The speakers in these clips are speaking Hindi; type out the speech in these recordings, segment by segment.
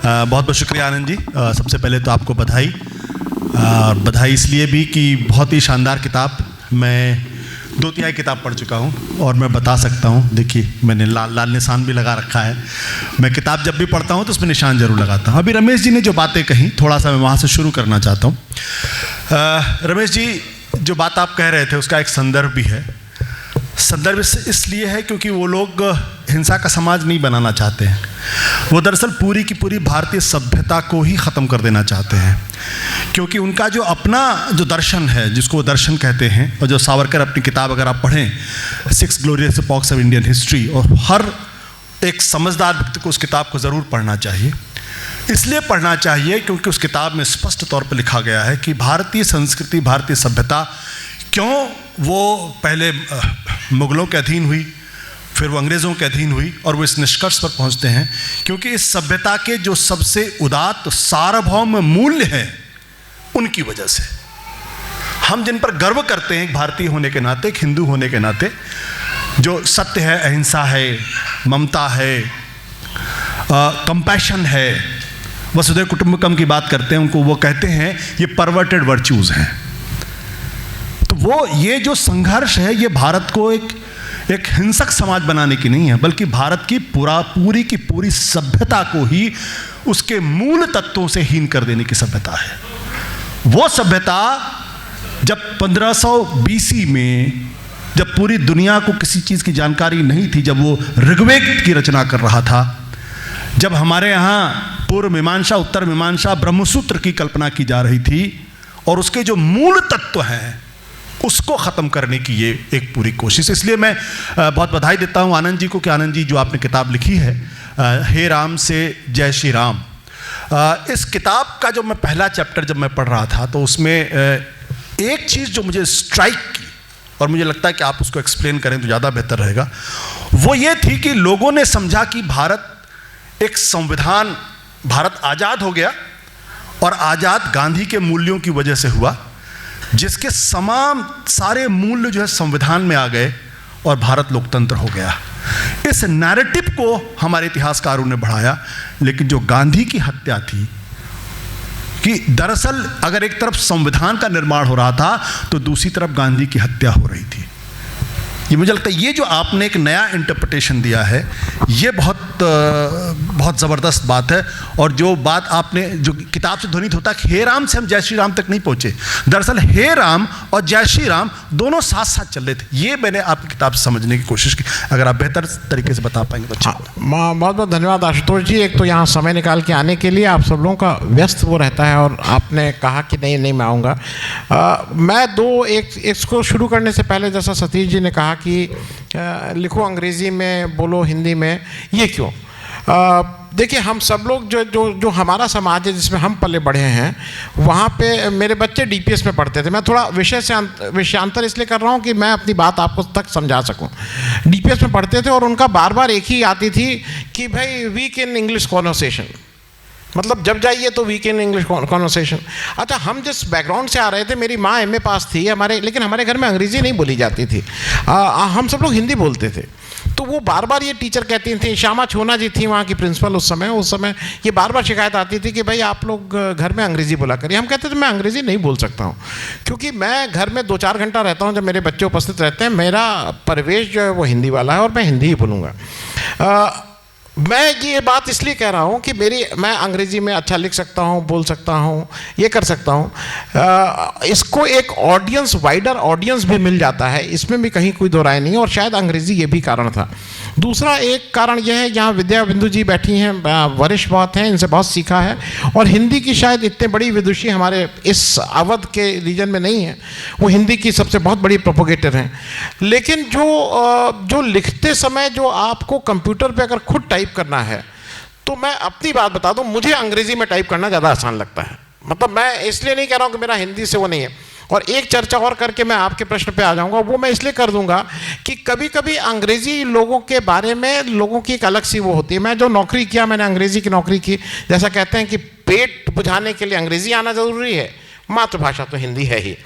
बहुत बहुत शुक्रिया आनंद जी। सबसे पहले तो आपको बधाई, बधाई इसलिए भी कि बहुत ही शानदार किताब, मैं 2/3 किताब पढ़ चुका हूँ और मैं बता सकता हूँ, देखिए मैंने लाल निशान भी लगा रखा है। मैं किताब जब भी पढ़ता हूँ तो उसमें निशान जरूर लगाता हूँ। अभी रमेश जी ने जो बातें कही, थोड़ा सा मैं वहाँ से शुरू करना चाहता हूँ। रमेश जी, जो बात आप कह रहे थे उसका एक संदर्भ भी है। संदर्भ इसलिए है क्योंकि वो लोग हिंसा का समाज नहीं बनाना चाहते हैं। वो दरअसल पूरी की पूरी भारतीय सभ्यता को ही ख़त्म कर देना चाहते हैं, क्योंकि उनका जो अपना जो दर्शन है, जिसको वो दर्शन कहते हैं, और जो सावरकर अपनी किताब अगर आप पढ़ें 6 glorious epochs of Indian history, और हर एक समझदार व्यक्ति को उस किताब को ज़रूर पढ़ना चाहिए। इसलिए पढ़ना चाहिए क्योंकि उस किताब में स्पष्ट तौर पर लिखा गया है कि भारतीय संस्कृति, भारतीय सभ्यता क्यों वो पहले मुग़लों के अधीन हुई, फिर वो अंग्रेज़ों के अधीन हुई, और वो इस निष्कर्ष पर पहुंचते हैं क्योंकि इस सभ्यता के जो सबसे उदात्त सार्वभौम मूल्य हैं उनकी वजह से हम जिन पर गर्व करते हैं एक भारतीय होने के नाते, एक हिंदू होने के नाते, जो सत्य है, अहिंसा है, ममता है, कंपैशन है, वसुधैव कुटुंबकम की बात करते हैं, उनको वो कहते हैं ये परवर्टेड वर्च्यूज़ हैं। तो वो ये जो संघर्ष है ये भारत को एक हिंसक समाज बनाने की नहीं है, बल्कि भारत की पूरी की पूरी सभ्यता को ही उसके मूल तत्वों से हीन कर देने की सभ्यता है। वो सभ्यता जब 1500 BC में, जब पूरी दुनिया को किसी चीज़ की जानकारी नहीं थी, जब वो ऋग्वेद की रचना कर रहा था, जब हमारे यहाँ पूर्व मीमांसा, उत्तर मीमांसा, ब्रह्मसूत्र की कल्पना की जा रही थी, और उसके जो मूल तत्व हैं उसको ख़त्म करने की ये एक पूरी कोशिश। इसलिए मैं बहुत बधाई देता हूँ आनंद जी को कि आनंद जी जो आपने किताब लिखी है, हे राम से जय श्री राम, इस किताब का जो मैं पहला चैप्टर जब मैं पढ़ रहा था तो उसमें एक चीज़ जो मुझे स्ट्राइक की, और मुझे लगता है कि आप उसको एक्सप्लेन करें तो ज़्यादा बेहतर रहेगा, वो ये थी कि लोगों ने समझा कि भारत एक संविधान, भारत आज़ाद हो गया और आज़ाद गांधी के मूल्यों की वजह से हुआ, जिसके सारे मूल्य जो है संविधान में आ गए और भारत लोकतंत्र हो गया। इस नैरेटिव को हमारे इतिहासकारों ने बढ़ाया, लेकिन जो गांधी की हत्या थी, कि दरअसल अगर एक तरफ संविधान का निर्माण हो रहा था तो दूसरी तरफ गांधी की हत्या हो रही थी। ये मुझे लगता है ये जो आपने एक नया इंटरप्रिटेशन दिया है ये बहुत ज़बरदस्त बात है। और जो बात आपने, जो किताब से ध्वनित होता है कि हे राम से हम जय श्री राम तक नहीं पहुँचे, दरअसल हे राम और जय श्री राम दोनों साथ साथ चल रहे थे। ये मैंने आपकी किताब से समझने की कोशिश की, अगर आप बेहतर तरीके से बता पाएंगे तो अच्छा। बहुत बहुत धन्यवाद आशुतोष जी। एक तो यहाँ समय निकाल के आने के लिए, आप सब लोगों का व्यस्त वो रहता है, और आपने कहा कि नहीं मैं आऊँगा। मैं इसको शुरू करने से पहले, जैसा सतीश जी ने कहा कि लिखो अंग्रेज़ी में, बोलो हिंदी में, ये क्यों? देखिए, हम सब लोग जो हमारा समाज है जिसमें हम पले बढ़े हैं, वहाँ पे मेरे बच्चे DPS में पढ़ते थे। मैं थोड़ा विषयांतर इसलिए कर रहा हूँ कि मैं अपनी बात आपको तक समझा सकूँ। DPS में पढ़ते थे और उनका बार बार एक ही आती थी कि भाई वीक इन इंग्लिश कॉन्वर्सेशन, मतलब जब जाइए तो वीक इन इंग्लिश कॉन्वर्सेशन। अच्छा, हम जिस बैकग्राउंड से आ रहे थे, मेरी माँ MA पास थी लेकिन हमारे घर में अंग्रेज़ी नहीं बोली जाती थी, हम सब लोग हिंदी बोलते थे। तो वो बार बार ये टीचर कहती थी, श्यामा छोना जी थी वहाँ की प्रिंसिपल उस समय ये बार बार शिकायत आती थी कि भाई आप लोग घर में अंग्रेज़ी बोला करिए। हम कहते थे मैं अंग्रेज़ी नहीं बोल सकता हूँ, क्योंकि मैं घर में 2-4 घंटा रहता हूँ जब मेरे बच्चे उपस्थित रहते हैं, मेरा परिवेश जो है वो हिंदी वाला है और मैं हिंदी ही बोलूँगा। मैं ये बात इसलिए कह रहा हूँ कि मैं अंग्रेज़ी में अच्छा लिख सकता हूँ, बोल सकता हूँ, ये कर सकता हूँ। इसको एक ऑडियंस, वाइडर ऑडियंस भी मिल जाता है, इसमें भी कहीं कोई दो राय नहीं, और शायद अंग्रेज़ी ये भी कारण था। दूसरा एक कारण यह है, यहाँ विद्या बिंदु जी बैठी हैं, वरिष्ठ बहुत हैं, इनसे बहुत सीखा है, और हिंदी की शायद इतने बड़ी विदुषी हमारे इस अवध के रीजन में नहीं है, वो हिंदी की सबसे बहुत बड़ी प्रोपोगेटर हैं। लेकिन जो लिखते समय जो आपको कंप्यूटर पे अगर खुद टाइप करना है, तो मैं अपनी बात बता दूं, मुझे अंग्रेज़ी में टाइप करना ज़्यादा आसान लगता है। मतलब मैं इसलिए नहीं कह रहा हूँ कि मेरा हिंदी से वो नहीं है। और एक चर्चा और करके मैं आपके प्रश्न पे आ जाऊंगा, वो मैं इसलिए कर दूंगा कि कभी कभी अंग्रेज़ी लोगों के बारे में लोगों की एक अलग सी वो होती है। मैं जो नौकरी किया, मैंने अंग्रेज़ी की नौकरी की। जैसा कहते हैं कि पेट बुझाने के लिए अंग्रेज़ी आना ज़रूरी है, मातृभाषा तो हिंदी है ही।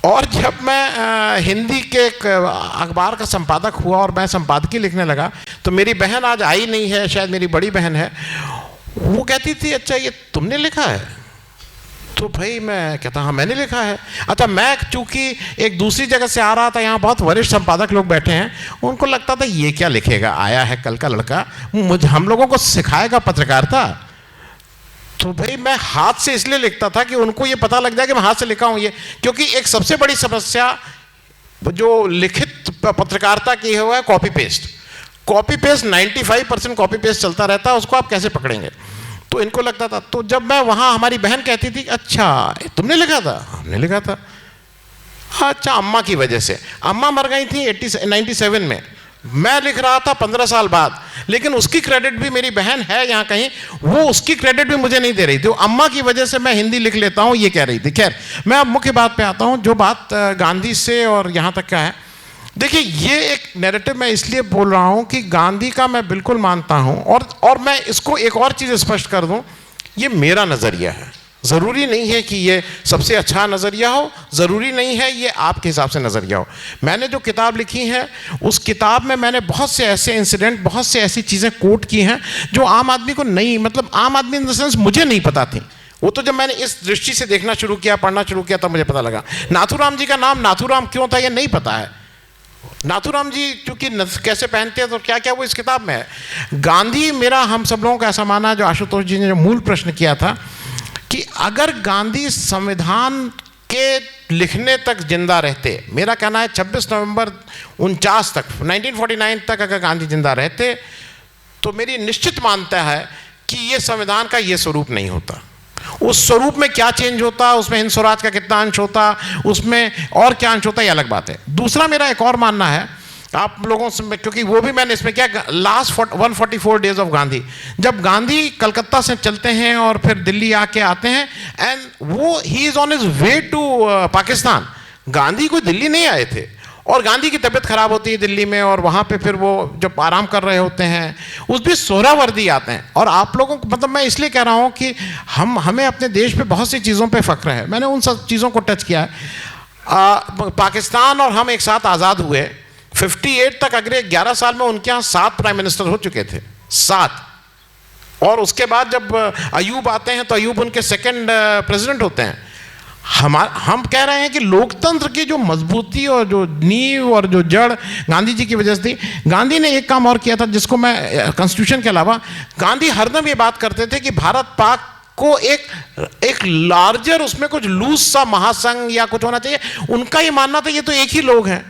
और जब मैं हिंदी के एक अखबार का संपादक हुआ और मैं संपादकीय लिखने लगा, तो मेरी बहन आज आई नहीं है, शायद मेरी बड़ी बहन है, वो कहती थी अच्छा ये तुमने लिखा है? तो भाई मैं कहता हाँ मैंने लिखा है। अच्छा मैं चूंकि एक दूसरी जगह से आ रहा था, यहाँ बहुत वरिष्ठ संपादक लोग बैठे हैं, उनको लगता था ये क्या लिखेगा, आया है कल का लड़का, मुझे हम लोगों को सिखाएगा पत्रकारिता। तो भाई मैं हाथ से इसलिए लिखता था कि उनको ये पता लग जाए कि मैं हाथ से लिखा हूँ ये, क्योंकि एक सबसे बड़ी समस्या जो लिखित पत्रकारिता की है copy paste. Copy paste 95% copy paste चलता रहता है, उसको आप कैसे पकड़ेंगे? तो इनको लगता था। तो जब मैं वहाँ, हमारी बहन कहती थी अच्छा तुमने लिखा था? हमने लिखा था। अच्छा अम्मा की वजह से, अम्मा मर गई थी 97 में, मैं लिख रहा था 15 साल बाद, लेकिन उसकी क्रेडिट भी मेरी बहन है यहाँ कहीं, वो उसकी क्रेडिट भी मुझे नहीं दे रही थी। अम्मा की वजह से मैं हिंदी लिख लेता हूँ ये कह रही थी। खैर मैं अब मुख्य बात पे आता हूँ, जो बात गांधी से और यहाँ तक का है। देखिए ये एक नैरेटिव मैं इसलिए बोल रहा हूँ कि गांधी का मैं बिल्कुल मानता हूँ, और मैं इसको एक और चीज़ स्पष्ट कर दूँ, ये मेरा नज़रिया है। ज़रूरी नहीं है कि ये सबसे अच्छा नज़रिया हो, ज़रूरी नहीं है ये आपके हिसाब से नज़रिया हो। मैंने जो किताब लिखी है उस किताब में मैंने बहुत से ऐसे इंसिडेंट, बहुत से ऐसी चीज़ें कोट की हैं जो आम आदमी को नहीं, मतलब आम आदमी इन द सेंस मुझे नहीं पता थी। वो तो जब मैंने इस दृष्टि से देखना शुरू किया, पढ़ना शुरू किया, तब मुझे पता लगा। नाथूराम जी का नाम नाथूराम क्यों था ये नहीं पता है। नाथूराम जी चूंकि कैसे पहनते हैं तो क्या क्या वो इस किताब में है। गांधी, मेरा हम सब लोगों का ऐसा माना, जो आशुतोष जी ने जो मूल प्रश्न किया था कि अगर गांधी संविधान के लिखने तक जिंदा रहते, मेरा कहना है 26 नवंबर 49 तक, 1949 तक अगर गांधी जिंदा रहते, तो मेरी निश्चित मानता है कि ये संविधान का ये स्वरूप नहीं होता। उस स्वरूप में क्या चेंज होता, उसमें हिंद स्वराज का कितना अंश होता, उसमें और क्या अंश होता, ये अलग बात है। दूसरा मेरा एक और मानना है आप लोगों से, क्योंकि वो भी मैंने इसमें क्या, लास्ट 144 डेज ऑफ गांधी, जब गांधी कलकत्ता से चलते हैं और फिर दिल्ली आके आते हैं, एंड वो he is on his way to Pakistan. Gandhi कोई दिल्ली नहीं आए थे, और गांधी की तबीयत खराब होती है दिल्ली में, और वहाँ पे फिर वो जब आराम कर रहे होते हैं, उस भी सोहरावर्दी आते हैं। और आप लोगों को, मतलब मैं इसलिए कह रहा हूँ कि हमें अपने देश पे बहुत सी चीज़ों पे फ़ख्र है। मैंने उन सब चीज़ों को टच किया है। पाकिस्तान और हम एक साथ आज़ाद हुए, 58 तक अगले 11 साल में उनके यहाँ 7 प्राइम मिनिस्टर हो चुके थे, 7। और उसके बाद जब अयूब आते हैं तो अयूब उनके सेकंड प्रेसिडेंट होते हैं। हम कह रहे हैं कि लोकतंत्र की जो मजबूती और जो नींव और जो जड़ गांधी जी की वजह से थी। गांधी ने एक काम और किया था जिसको मैं, कॉन्स्टिट्यूशन के अलावा, गांधी हरदम ये बात करते थे कि भारत पाक को एक लार्जर, उसमें कुछ लूज सा महासंघ या कुछ होना चाहिए। उनका ये मानना था ये तो एक ही लोग हैं।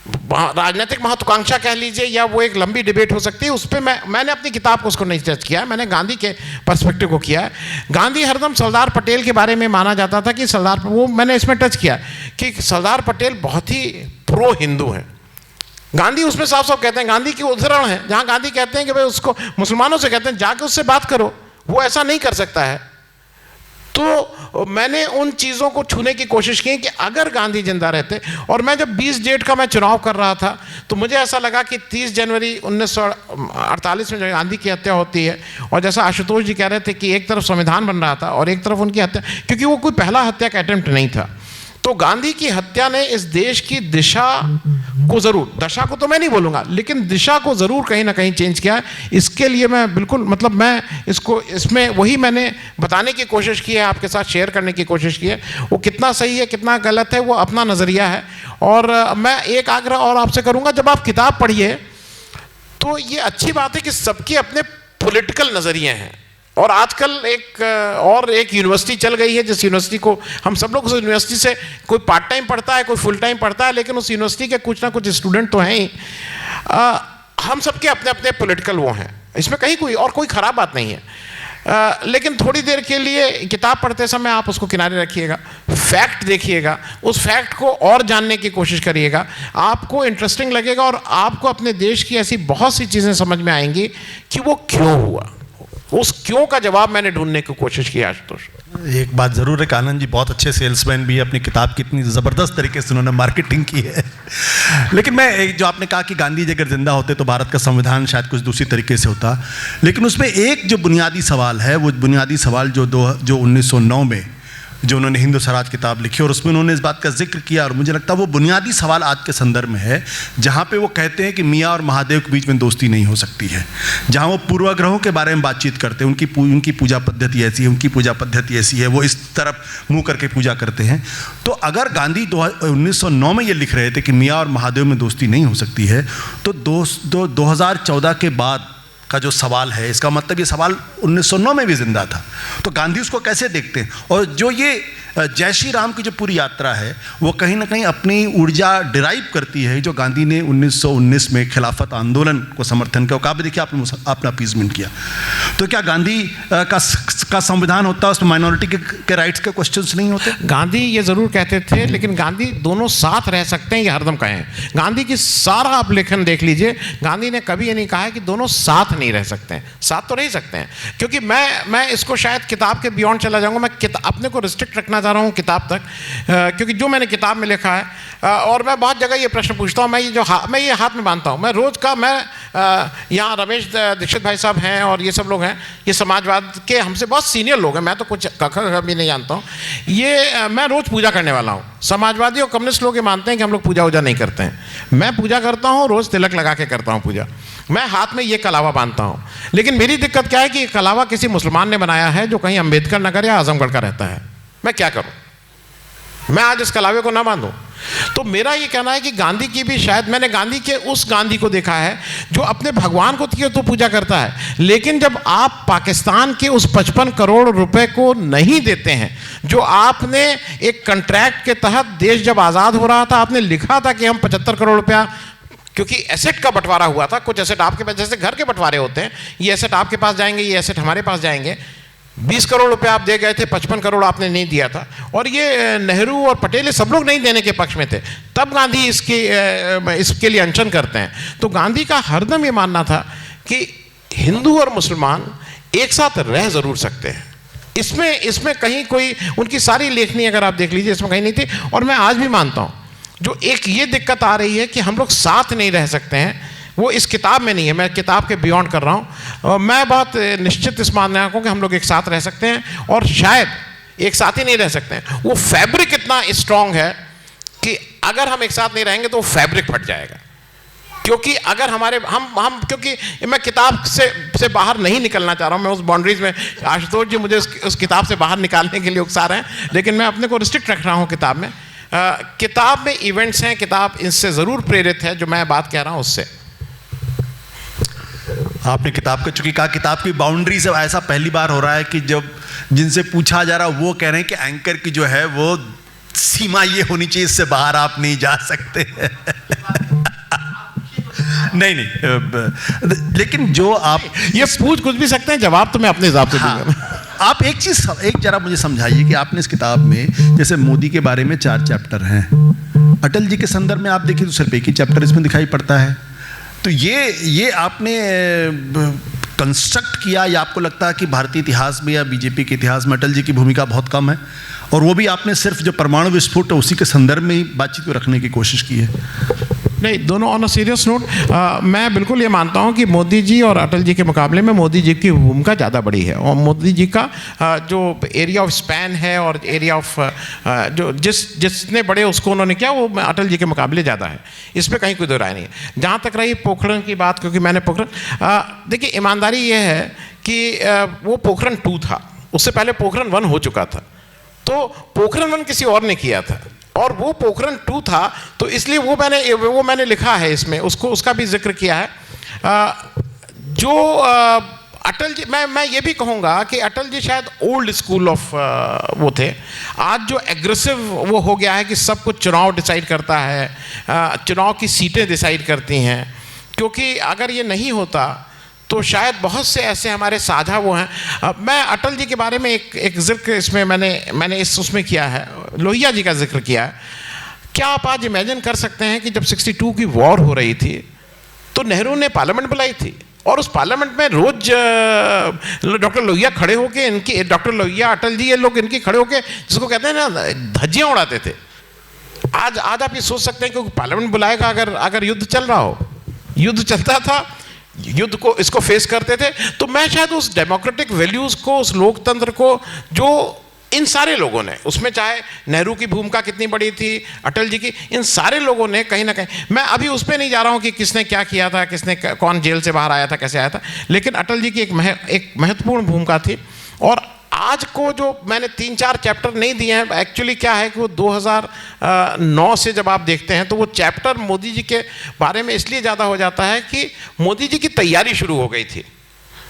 राजनीतिक महत्वाकांक्षा कह लीजिए या वो एक लंबी डिबेट हो सकती है, उस पर मैंने अपनी किताब को उसको नहीं टच किया है, मैंने गांधी के पर्सपेक्टिव को किया है। गांधी हरदम सरदार पटेल के बारे में माना जाता था कि वो मैंने इसमें टच किया कि सरदार पटेल बहुत ही प्रो हिंदू हैं। गांधी उसमें साफ साफ कहते हैं, गांधी की उदाहरण है जहां गांधी कहते हैं कि भाई उसको मुसलमानों से कहते हैं जाके उससे बात करो, वो ऐसा नहीं कर सकता है। तो मैंने उन चीज़ों को छूने की कोशिश की कि अगर गांधी जिंदा रहते, और मैं जब 20 डेट का मैं चुनाव कर रहा था तो मुझे ऐसा लगा कि 30 जनवरी 1948 में जो गांधी की हत्या होती है, और जैसा आशुतोष जी कह रहे थे कि एक तरफ संविधान बन रहा था और एक तरफ उनकी हत्या, क्योंकि वो कोई पहला हत्या का अटेम्प्ट नहीं था। तो गांधी की हत्या ने इस देश की दिशा को जरूर, दशा को तो मैं नहीं बोलूँगा, लेकिन दिशा को ज़रूर कहीं ना कहीं चेंज किया है। इसके लिए मैं बिल्कुल, मतलब मैं इसमें वही मैंने बताने की कोशिश की है, आपके साथ शेयर करने की कोशिश की है। वो कितना सही है कितना गलत है वो अपना नज़रिया है। और मैं एक आग्रह और आपसे करूँगा, जब आप किताब पढ़िए तो ये अच्छी बात है कि सबके अपने पॉलिटिकल नज़रिए हैं। और आजकल एक यूनिवर्सिटी चल गई है, जिस यूनिवर्सिटी को हम सब लोग, उस यूनिवर्सिटी से कोई पार्ट टाइम पढ़ता है, कोई फुल टाइम पढ़ता है, लेकिन उस यूनिवर्सिटी के कुछ ना कुछ स्टूडेंट तो हैं ही। हम सबके अपने अपने पॉलिटिकल वो हैं, इसमें कहीं कोई ख़राब बात नहीं है। लेकिन थोड़ी देर के लिए किताब पढ़ते समय आप उसको किनारे रखिएगा, फैक्ट देखिएगा, उस फैक्ट को और जानने की कोशिश करिएगा, आपको इंटरेस्टिंग लगेगा और आपको अपने देश की ऐसी बहुत सी चीज़ें समझ में आएंगी कि वो क्यों हुआ। उस क्यों का जवाब मैंने ढूंढने की कोशिश की आशुतोष। एक बात जरूर है, कानन जी बहुत अच्छे सेल्समैन भी है, अपनी किताब की इतनी ज़बरदस्त तरीके से उन्होंने मार्केटिंग की है। लेकिन मैं, जो आपने कहा कि गांधी जी अगर जिंदा होते तो भारत का संविधान शायद कुछ दूसरी तरीके से होता, लेकिन उसमें एक जो बुनियादी सवाल है, वो बुनियादी सवाल जो 1909 में जो उन्होंने हिंदू स्वराज किताब लिखी, और उसमें उन्होंने इस बात का जिक्र किया, और मुझे लगता है वो बुनियादी सवाल आज के संदर्भ में है, जहाँ पे वो कहते हैं कि मियाँ और महादेव के बीच में दोस्ती नहीं हो सकती है। जहाँ वो पूर्वाग्रहों के बारे में बातचीत करते हैं, उनकी पूजा पद्धति ऐसी है, उनकी पूजा पद्धति ऐसी है, वो इस तरफ मुँह करके पूजा करते हैं। तो अगर गांधी 1909 में ये लिख रहे थे कि मियाँ और महादेव में दोस्ती नहीं हो सकती है, तो 2014 के बाद का जो सवाल है, इसका मतलब ये सवाल 1909 में भी जिंदा था। तो गांधी उसको कैसे देखते हैं? और जो ये जय श्री राम की जो पूरी यात्रा है, वो कहीं ना कहीं अपनी ऊर्जा डिराइव करती है जो गांधी ने 1919 में खिलाफत आंदोलन को समर्थन किया। काबे देखिए, आपने अपीजमेंट किया। तो क्या गांधी का संविधान होता है उसमें माइनॉरिटी के राइट्स के क्वेश्चंस नहीं होते? गांधी ये जरूर कहते थे, लेकिन गांधी दोनों साथ रह सकते हैं ये हरदम कहे हैं। गांधी की सारा आप लेखन देख लीजिए, गांधी ने कभी ये नहीं कहा है कि दोनों साथ नहीं रह सकते हैं। साथ तो रह सकते हैं, क्योंकि मैं इसको शायद किताब के बियॉन्ड चला जाऊंगा। मैं अपने को रिस्ट्रिक्ट रखना चाह रहा हूँ किताब तक, क्योंकि जो मैंने किताब में लिखा है, और मैं बहुत जगह ये प्रश्न पूछता हूँ, मैं ये हाथ में बांधता हूँ। मैं रोज का, मैं यहाँ रमेश दीक्षित भाई साहब हैं और ये सब लोग हैं, ये समाजवाद के हमसे बहुत सीनियर लोग हैं, मैं तो कुछ कखा भी नहीं जानता हूँ। ये मैं रोज पूजा करने वाला हूँ। समाजवादी और कम्युनिस्ट लोग ये मानते हैं कि हम लोग पूजा वूजा नहीं करते हैं। मैं पूजा करता हूँ, रोज तिलक लगा के करता हूँ पूजा। मैं हाथ में ये कलावा बांधता हूँ। लेकिन मेरी दिक्कत क्या है कि कलावा किसी मुसलमान ने बनाया है जो कहीं अंबेडकर नगर या आजमगढ़ का रहता है। मैं क्या करूँ? मैं आज इस कलावे को ना बांधूं? तो मेरा ये कहना है कि गांधी की भी, शायद मैंने गांधी के उस गांधी को देखा है जो अपने भगवान को तो पूजा करता है, लेकिन जब आप पाकिस्तान के उस 55 करोड़ रुपए को नहीं देते हैं, जो आपने एक कॉन्ट्रैक्ट के तहत, देश जब आज़ाद हो रहा था, आपने लिखा था कि हम 75 करोड़ रुपया, क्योंकि एसेट का बंटवारा हुआ था, कुछ एसेट आपके पास, जैसे घर के बंटवारे होते हैं, ये एसेट आपके पास जाएंगे, ये एसेट हमारे पास जाएंगे। 20 करोड़ रुपए आप दे गए थे, 55 करोड़ आपने नहीं दिया था, और ये नेहरू और पटेल सब लोग नहीं देने के पक्ष में थे। तब गांधी इसके लिए अनशन करते हैं। तो गांधी का हरदम ये मानना था कि हिंदू और मुसलमान एक साथ रह जरूर सकते हैं। इसमें कहीं कोई, उनकी सारी लेखनी अगर आप देख लीजिए, इसमें कहीं नहीं थी। और मैं आज भी मानता हूँ जो एक ये दिक्कत आ रही है कि हम लोग साथ नहीं रह सकते हैं, वो इस किताब में नहीं है। मैं किताब के बियॉन्ड कर रहा हूँ। मैं बहुत निश्चित इस मानने को कि हम लोग एक साथ रह सकते हैं, और शायद एक साथ ही नहीं रह सकते हैं। वो फैब्रिक इतना स्ट्रांग है कि अगर हम एक साथ नहीं रहेंगे तो वो फैब्रिक फट जाएगा। क्योंकि अगर हमारे हम क्योंकि मैं किताब से बाहर नहीं निकलना चाह रहा हूँ, मैं उस बाउंड्रीज में, आशुतोष जी मुझे उस किताब से बाहर निकालने के लिए उकसा रहे हैं, लेकिन मैं अपने को रिस्ट्रिक्ट रख रहा हूँ किताब में। किताब में इवेंट्स हैं, किताब इससे ज़रूर प्रेरित है जो मैं बात कह रहा हूँ उससे। आपने किताब का चूंकि कहा, किताब की बाउंड्री से ऐसा पहली बार हो रहा है कि जब जिनसे पूछा जा रहा है वो कह रहे हैं कि एंकर की जो है वो सीमा ये होनी चाहिए, इससे बाहर आप नहीं जा सकते। नहीं, लेकिन जो आप ये पूछ कुछ भी सकते हैं, जवाब तो मैं अपने हिसाब से दूंगा। आप एक जरा मुझे समझाइए कि आपने इस किताब में, जैसे मोदी के बारे में 4 चैप्टर हैं, अटल जी के संदर्भ में आप देखिए तो सिर्फ एक ही चैप्टर इसमें दिखाई पड़ता है। तो ये आपने कंस्ट्रक्ट किया, या आपको लगता है कि भारतीय इतिहास में या बीजेपी के इतिहास में अटल जी की भूमिका बहुत कम है, और वो भी आपने सिर्फ जो परमाणु विस्फोट है उसी के संदर्भ में ही बातचीत को रखने की कोशिश की है? नहीं, दोनों ऑन अ सीरियस नोट, मैं बिल्कुल ये मानता हूँ कि मोदी जी और अटल जी के मुकाबले में मोदी जी की भूमिका ज़्यादा बड़ी है, और मोदी जी का जो एरिया ऑफ स्पैन है और एरिया ऑफ जो जिसने बड़े उसको उन्होंने किया, वो अटल जी के मुकाबले ज़्यादा है। इसमें कहीं कोई दो राय नहीं है। जहाँ तक रही पोखरण की बात, क्योंकि मैंने पोखरण, देखिए ईमानदारी ये है कि वो पोखरण 2 था, उससे पहले पोखरण 1 हो चुका था। तो पोखरण 1 किसी और ने किया था, और वो पोखरण 2 था, तो इसलिए वो मैंने लिखा है इसमें, उसका भी जिक्र किया है। जो अटल जी, मैं ये भी कहूँगा कि अटल जी शायद ओल्ड स्कूल ऑफ वो थे। आज जो एग्रेसिव वो हो गया है कि सब कुछ चुनाव डिसाइड करता है, चुनाव की सीटें डिसाइड करती हैं, क्योंकि अगर ये नहीं होता तो शायद बहुत से ऐसे हमारे साझा वो हैं। मैं अटल जी के बारे में एक जिक्र इसमें मैंने उसमें किया है, लोहिया जी का जिक्र किया है। क्या आप आज इमेजिन कर सकते हैं कि जब 62 की वॉर हो रही थी तो नेहरू ने पार्लियामेंट बुलाई थी, और उस पार्लियामेंट में रोज डॉक्टर लोहिया खड़े होके इनकी, डॉक्टर लोहिया, अटल जी, ये लोग इनकी खड़े होके, जिसको कहते हैं ना, धज्जियाँ उड़ाते थे। आज आप ये सोच सकते हैं कि पार्लियामेंट बुलाएगा अगर युद्ध चल रहा हो। युद्ध चलता था, युद्ध को इसको फेस करते थे। तो मैं शायद उस डेमोक्रेटिक वैल्यूज़ को, उस लोकतंत्र को जो इन सारे लोगों ने, उसमें चाहे नेहरू की भूमिका कितनी बड़ी थी, अटल जी की, इन सारे लोगों ने कहीं ना कहीं, मैं अभी उस पर नहीं जा रहा हूं कि किसने क्या किया था, किसने कौन जेल से बाहर आया था, कैसे आया था, लेकिन अटल जी की एक महत्वपूर्ण भूमिका थी। और आज को जो मैंने 3-4 चैप्टर नहीं दिए हैं, एक्चुअली क्या है कि वो 2009 से जब आप देखते हैं तो वो चैप्टर मोदी जी के बारे में इसलिए ज़्यादा हो जाता है कि मोदी जी की तैयारी शुरू हो गई थी,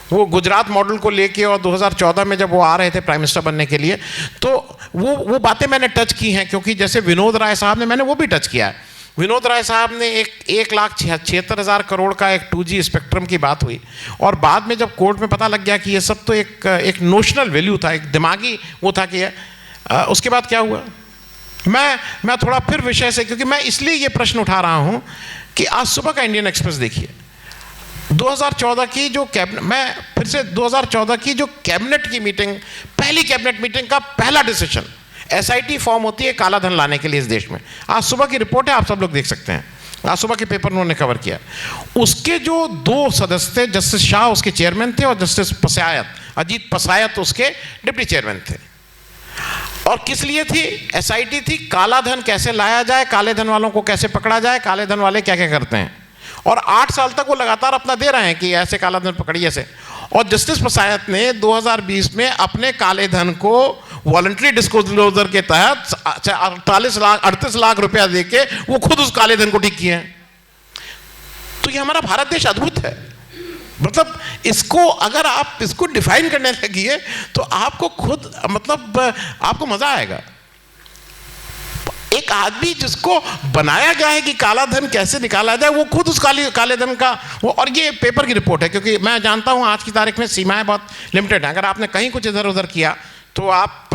वो गुजरात मॉडल को लेके, और 2014 में जब वो आ रहे थे प्राइम मिनिस्टर बनने के लिए, तो वो बातें मैंने टच की हैं, क्योंकि जैसे विनोद राय साहब ने, मैंने वो भी टच किया है। विनोद राय साहब ने 1,76,000 करोड़ का एक 2G स्पेक्ट्रम की बात हुई, और बाद में जब कोर्ट में पता लग गया कि ये सब तो एक नोशनल वैल्यू था, एक दिमागी वो था कि उसके बाद क्या हुआ। मैं थोड़ा फिर विषय से, क्योंकि मैं इसलिए ये प्रश्न उठा रहा हूँ कि आज सुबह का इंडियन एक्सप्रेस देखिए, 2014 की जो कैबिनेट, मैं फिर से 2014 की जो कैबिनेट की मीटिंग, पहली कैबिनेट मीटिंग का पहला डिसीजन, SIT फॉर्म होती है काला धन लाने के लिए इस देश में। आज सुबह की रिपोर्ट है, आप सब लोग देख सकते हैं, आज सुबह के पेपर उन्होंने कवर किया। उसके जो 2 सदस्य थे, जस्टिस शाह उसके चेयरमैन थे और जस्टिस पसायत, अजीत पसायत उसके डिप्टी चेयरमैन थे। और किस लिए थी SIT? थी काला धन कैसे लाया जाए, काले धन वालों को कैसे पकड़ा जाए, काले धन वाले क्या क्या करते हैं। और 8 साल तक वो लगातार अपना दे रहे हैं कि ऐसे काला धन पकड़िए ऐसे। और जस्टिस पसायत ने 2020 में अपने काले धन को वॉलंटरी डिस्क्लोजर के तहत 38 लाख रुपया देके वो खुद उस काले धन को ठीक किए हैं। तो ये हमारा भारत देश अद्भुत है। मतलब इसको अगर आप इसको डिफाइन करने लगिए तो आपको खुद, मतलब आपको मजा आएगा। एक आदमी जिसको बनाया गया है कि काला धन कैसे निकाला जाए, वो खुद उस काले धन का वो, और ये पेपर की रिपोर्ट है, क्योंकि मैं जानता हूं आज की तारीख में सीमाएं बहुत लिमिटेड हैं। अगर आपने कहीं कुछ इधर उधर किया तो आप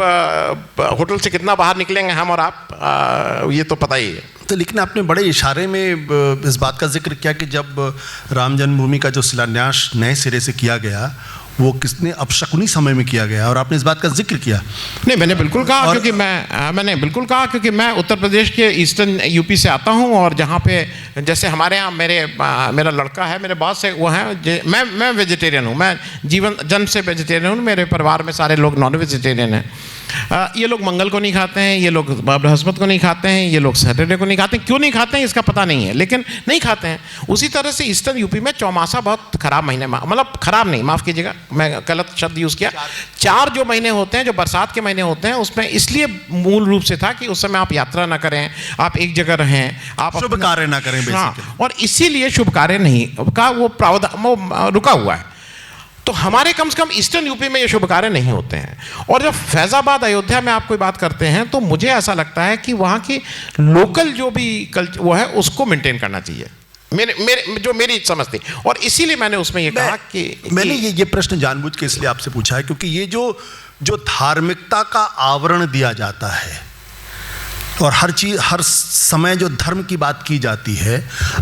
होटल से कितना बाहर निकलेंगे हम और आप, ये तो पता ही है। तो लेकिन आपने बड़े इशारे में इस बात का जिक्र किया कि जब राम जन्मभूमि का जो शिलान्यास नए सिरे से किया गया वो किसने अपशकुनी समय में किया गया, और आपने इस बात का जिक्र किया। नहीं, मैंने बिल्कुल कहा, क्योंकि मैंने बिल्कुल कहा क्योंकि मैं उत्तर प्रदेश के ईस्टर्न यूपी से आता हूं, और जहां पे जैसे हमारे यहाँ मेरा लड़का है, मेरे बॉस है, वो है, मैं वेजिटेरियन हूं, मैं जन्म से वेजिटेरियन हूं, मेरे परिवार में सारे लोग नॉन वेजिटेरियन हैं। ये लोग मंगल को नहीं खाते हैं, ये लोग बृहस्पति को नहीं खाते हैं, ये लोग सैटरडे को नहीं खाते हैं। क्यों नहीं खाते हैं इसका पता नहीं है, लेकिन नहीं खाते हैं। उसी तरह से ईस्टर्न यूपी में चौमासा बहुत खराब महीने, मतलब खराब नहीं, माफ़ कीजिएगा मैं गलत शब्द यूज़ किया, 4 जो महीने होते हैं, जो बरसात के महीने होते हैं, उसमें इसलिए मूल रूप से था कि उस समय आप यात्रा ना करें, आप एक जगह रहें, आप शुभ कार्य ना करें। हाँ, और इसीलिए शुभ कार्य नहीं का वो प्रावधान वो रुका हुआ है। तो हमारे कम से कम ईस्टर्न यूपी में ये शुभ कार्य नहीं होते हैं। और जब फैजाबाद अयोध्या में आप कोई बात करते हैं तो मुझे ऐसा लगता है कि वहाँ की लोकल जो भी कल्चर वो है उसको मेंटेन करना चाहिए, मेरी समझ थी। और इसीलिए मैंने उसमें ये कहा कि मैंने ये प्रश्न जानबूझ के इसलिए आपसे पूछा है क्योंकि ये जो धार्मिकता का आवरण दिया जाता है और हर समय जो धर्म की बात की जाती है,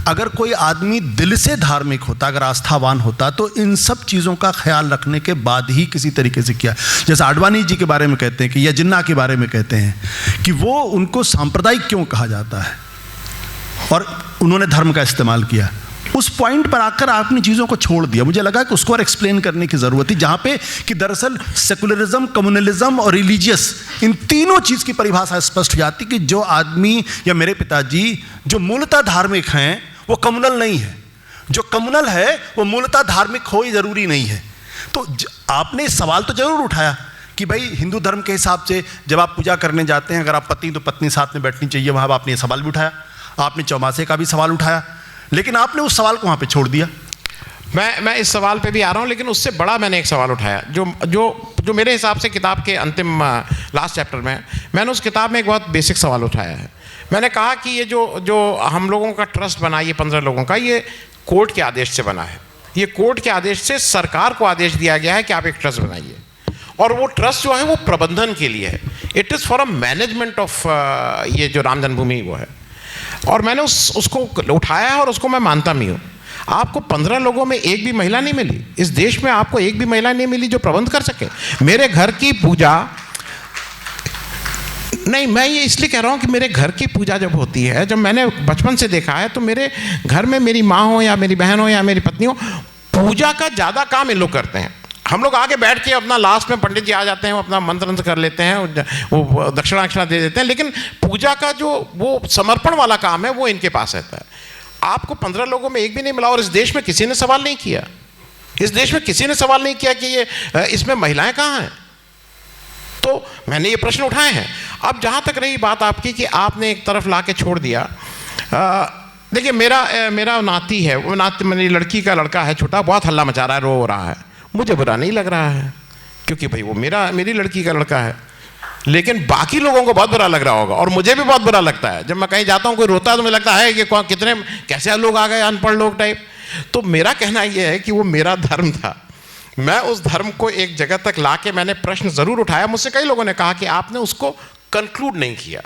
अगर कोई आदमी दिल से धार्मिक होता, अगर आस्थावान होता, तो इन सब चीज़ों का ख्याल रखने के बाद ही किसी तरीके से किया। जैसे आडवाणी जी के बारे में कहते हैं कि, या जिन्ना के बारे में कहते हैं कि वो उनको सांप्रदायिक क्यों कहा जाता है, और उन्होंने धर्म का इस्तेमाल किया। उस पॉइंट पर आकर आपने चीज़ों को छोड़ दिया। मुझे लगा कि उसको और एक्सप्लेन करने की ज़रूरत थी, जहाँ पे कि दरअसल सेकुलरिज्म, कम्युनलिज्म और रिलीजियस, इन तीनों चीज़ की परिभाषा स्पष्ट हो जाती कि जो आदमी या मेरे पिताजी जो मूलतः धार्मिक हैं वो कम्युनल नहीं है, जो कम्युनल है वो मूलतः धार्मिक हो ही ज़रूरी नहीं है। तो आपने सवाल तो ज़रूर उठाया कि भाई हिंदू धर्म के हिसाब से जब आप पूजा करने जाते हैं, अगर आप पति तो पत्नी साथ में बैठनी चाहिए, वहाँ आपने ये सवाल भी उठाया, आपने चौमासे का भी सवाल उठाया, लेकिन आपने उस सवाल को वहाँ पे छोड़ दिया। मैं इस सवाल पे भी आ रहा हूँ, लेकिन उससे बड़ा मैंने एक सवाल उठाया जो मेरे हिसाब से किताब के अंतिम लास्ट चैप्टर में, मैंने उस किताब में एक बहुत बेसिक सवाल उठाया है। मैंने कहा कि ये जो हम लोगों का ट्रस्ट बना, ये 15 लोगों का, ये कोर्ट के आदेश से बना है। ये कोर्ट के आदेश से सरकार को आदेश दिया गया है कि आप एक ट्रस्ट बनाइए, और वो ट्रस्ट जो है वो प्रबंधन के लिए है। It is for a management of ये जो राम जन्मभूमि वो है। और मैंने उसको उठाया है और उसको मैं मानता भी हूँ। आपको 15 लोगों में एक भी महिला नहीं मिली, इस देश में आपको एक भी महिला नहीं मिली जो प्रबंध कर सके। मेरे घर की पूजा नहीं, मैं ये इसलिए कह रहा हूँ कि मेरे घर की पूजा जब होती है, जब मैंने बचपन से देखा है, तो मेरे घर में मेरी माँ हो या मेरी बहन हो या मेरी पत्नी हो, पूजा का ज़्यादा काम इन लोग करते हैं। हम लोग आके बैठ के अपना लास्ट में पंडित जी आ जाते हैं, वो अपना मंत्र कर लेते हैं, वो दक्षिणा दे देते हैं, लेकिन पूजा का जो वो समर्पण वाला काम है वो इनके पास रहता है। आपको 15 लोगों में एक भी नहीं मिला, और इस देश में किसी ने सवाल नहीं किया, इस देश में किसी ने सवाल नहीं किया कि ये इसमें महिलाएं कहाँ हैं। तो मैंने ये प्रश्न उठाए हैं। अब जहाँ तक रही बात आपकी कि आपने एक तरफ ला के छोड़ दिया, देखिए मेरा नाती है, वो नाती मेरी लड़की का लड़का है छोटा, बहुत हल्ला मचा रहा है, रो रहा है, मुझे बुरा नहीं लग रहा है क्योंकि भाई वो मेरी लड़की का लड़का है। लेकिन बाकी लोगों को बहुत बुरा लग रहा होगा, और मुझे भी बहुत बुरा लगता है। जब मैं कहीं जाता हूँ कोई रोता है तो मुझे लगता है कि कितने कैसे लोग आ गए, अनपढ़ लोग टाइप। तो मेरा कहना यह है कि वो मेरा धर्म था, मैं उस धर्म को एक जगह तक ला के मैंने प्रश्न ज़रूर उठाया। मुझसे कई लोगों ने कहा कि आपने उसको कंक्लूड नहीं किया।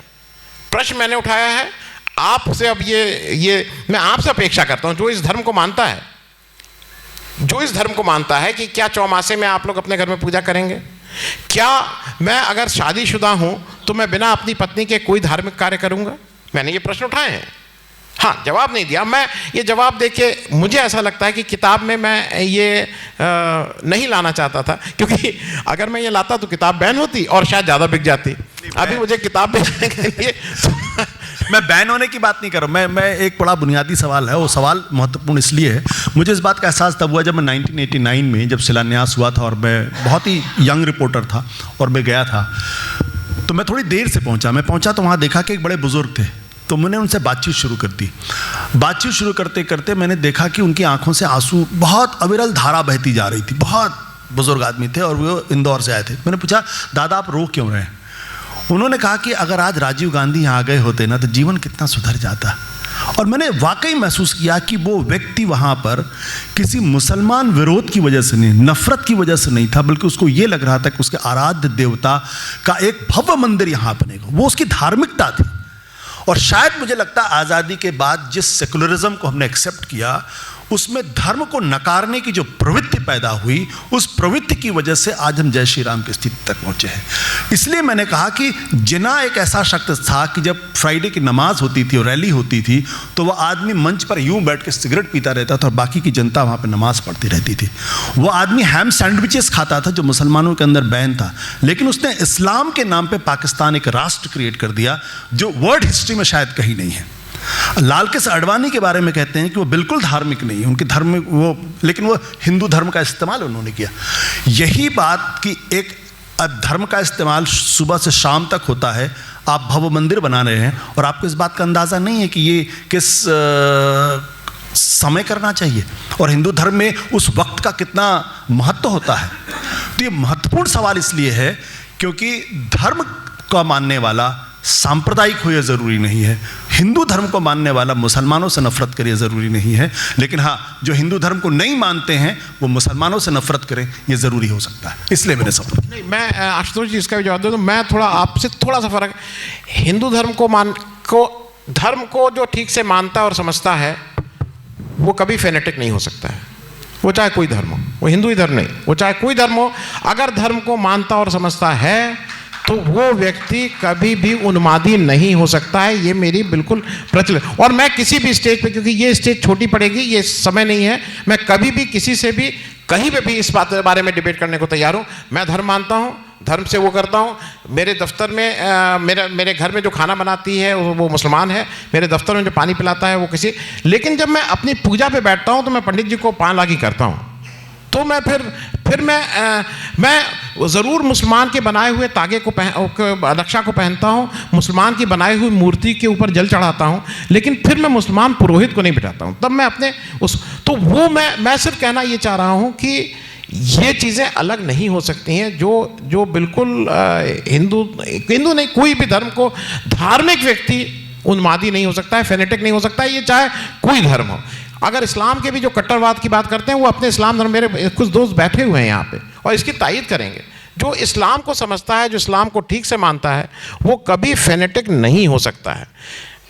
प्रश्न मैंने उठाया है आपसे। अब ये मैं आपसे अपेक्षा करता हूँ, जो इस धर्म को मानता है कि क्या चौमासे में आप लोग अपने घर में पूजा करेंगे? क्या मैं अगर शादीशुदा हूँ तो मैं बिना अपनी पत्नी के कोई धार्मिक कार्य करूँगा? मैंने ये प्रश्न उठाए हैं। हाँ, जवाब नहीं दिया। मैं ये जवाब देके मुझे ऐसा लगता है कि किताब में मैं ये नहीं लाना चाहता था, क्योंकि अगर मैं ये लाता तो किताब बैन होती और शायद ज़्यादा बिक जाती। अभी मुझे किताब बेचने के लिए मैं बैन होने की बात नहीं कर रहा हूँ। मैं एक बड़ा बुनियादी सवाल है, वो सवाल महत्वपूर्ण इसलिए है, मुझे इस बात का एहसास तब हुआ जब मैं 1989 में जब शिलान्यास हुआ था, और मैं बहुत ही यंग रिपोर्टर था और मैं गया था, तो मैं थोड़ी देर से पहुँचा। मैं पहुँचा तो वहाँ देखा कि एक बड़े बुजुर्ग थे, तो मैंने उनसे बातचीत शुरू कर दी। बातचीत शुरू करते करते मैंने देखा कि उनकी आंखों से आंसू बहुत अविरल धारा बहती जा रही थी। बहुत बुजुर्ग आदमी थे और वो इंदौर से आए थे। मैंने पूछा, दादा आप रो क्यों रहे हैं? उन्होंने कहा कि अगर आज राजीव गांधी यहाँ आ गए होते ना तो जीवन कितना सुधर जाता। और मैंने वाकई महसूस किया कि वो व्यक्ति वहाँ पर किसी मुसलमान विरोध की वजह से नहीं, नफरत की वजह से नहीं था, बल्कि उसको ये लग रहा था कि उसके आराध्य देवता का एक भव्य मंदिर यहाँ बनेगा। वो उसकी धार्मिकता थी। और शायद मुझे लगता है आज़ादी के बाद जिस सेकुलरिज्म को हमने एक्सेप्ट किया, उसमें धर्म को नकारने की जो प्रवृत्ति पैदा हुई, उस प्रवृत्ति की वजह से आज हम जय श्री राम की स्थिति तक पहुंचे हैं। इसलिए मैंने कहा कि जिना एक ऐसा शख्स था कि जब फ्राइडे की नमाज होती थी और रैली होती थी तो वह आदमी मंच पर यूं बैठ के सिगरेट पीता रहता था और बाकी की जनता वहाँ पर नमाज पढ़ती रहती थी। वो आदमी हैम सैंडविचेस खाता था जो मुसलमानों के अंदर बैन था, लेकिन उसने इस्लाम के नाम पर पाकिस्तान एक राष्ट्र क्रिएट कर दिया जो वर्ल्ड हिस्ट्री में शायद कहीं नहीं है। लाल कृष्ण आडवाणी के बारे में कहते हैं कि वो बिल्कुल धार्मिक नहीं है, उनके धर्म में वो, लेकिन वो हिंदू धर्म का इस्तेमाल उन्होंने किया। यही बात कि एक धर्म का इस्तेमाल सुबह से शाम तक होता है, आप भव्य मंदिर बना रहे हैं और आपको इस बात का अंदाज़ा नहीं है कि ये किस समय करना चाहिए और हिंदू धर्म में उस वक्त का कितना महत्व होता है। तो ये महत्वपूर्ण सवाल इसलिए है क्योंकि धर्म का मानने वाला सांप्रदायिक हो यह ज़रूरी नहीं है, हिंदू धर्म को मानने वाला मुसलमानों से नफरत करे ज़रूरी नहीं है, लेकिन हाँ, जो हिंदू धर्म को नहीं मानते हैं वो मुसलमानों से नफरत करें ये ज़रूरी हो सकता है। इसलिए मैंने सवाल नहीं, मैं आशुतोष जी इसका भी जवाब दे दूँ। मैं थोड़ा आपसे थोड़ा सा फर्क, हिंदू धर्म को जो ठीक से मानता और समझता है वो कभी फेनेटिक नहीं हो सकता है, वो चाहे कोई धर्म हो, वो हिंदू ही धर्म नहीं, वो चाहे कोई धर्म हो, अगर धर्म को मानता और समझता है तो वो व्यक्ति कभी भी उन्मादी नहीं हो सकता है। ये मेरी बिल्कुल प्रचलित, और मैं किसी भी स्टेज पे, क्योंकि ये स्टेज छोटी पड़ेगी, ये समय नहीं है, मैं कभी भी किसी से भी कहीं पे भी इस बात के बारे में डिबेट करने को तैयार हूँ। मैं धर्म मानता हूँ, धर्म से वो करता हूँ। मेरे दफ्तर में मेरे घर में जो खाना बनाती है वो मुसलमान है, मेरे दफ्तर में जो पानी पिलाता है वो किसी, लेकिन जब मैं अपनी पूजा पे बैठता हूँ तो मैं पंडित जी को पान लागी करता हूँ। तो मैं फिर मैं ज़रूर मुसलमान के बनाए हुए तागे को रक्षा को पहनता हूँ, मुसलमान की बनाई हुई मूर्ति के ऊपर जल चढ़ाता हूँ, लेकिन फिर मैं मुसलमान पुरोहित को नहीं बिठाता हूँ। तब मैं अपने तो वो मैं सिर्फ कहना ये चाह रहा हूँ कि ये चीज़ें अलग नहीं हो सकती हैं। जो बिल्कुल हिंदू नहीं, कोई भी धर्म को धार्मिक व्यक्ति उन्मादी नहीं हो सकता है, फेनेटिक नहीं हो सकता है, ये चाहे कोई धर्म हो। अगर इस्लाम के भी जो कट्टरवाद की बात करते हैं वो अपने इस्लाम धर्म, मेरे कुछ दोस्त बैठे हुए हैं यहाँ पे और इसकी तायीद करेंगे, जो इस्लाम को समझता है, जो इस्लाम को ठीक से मानता है, वो कभी फेनेटिक नहीं हो सकता है।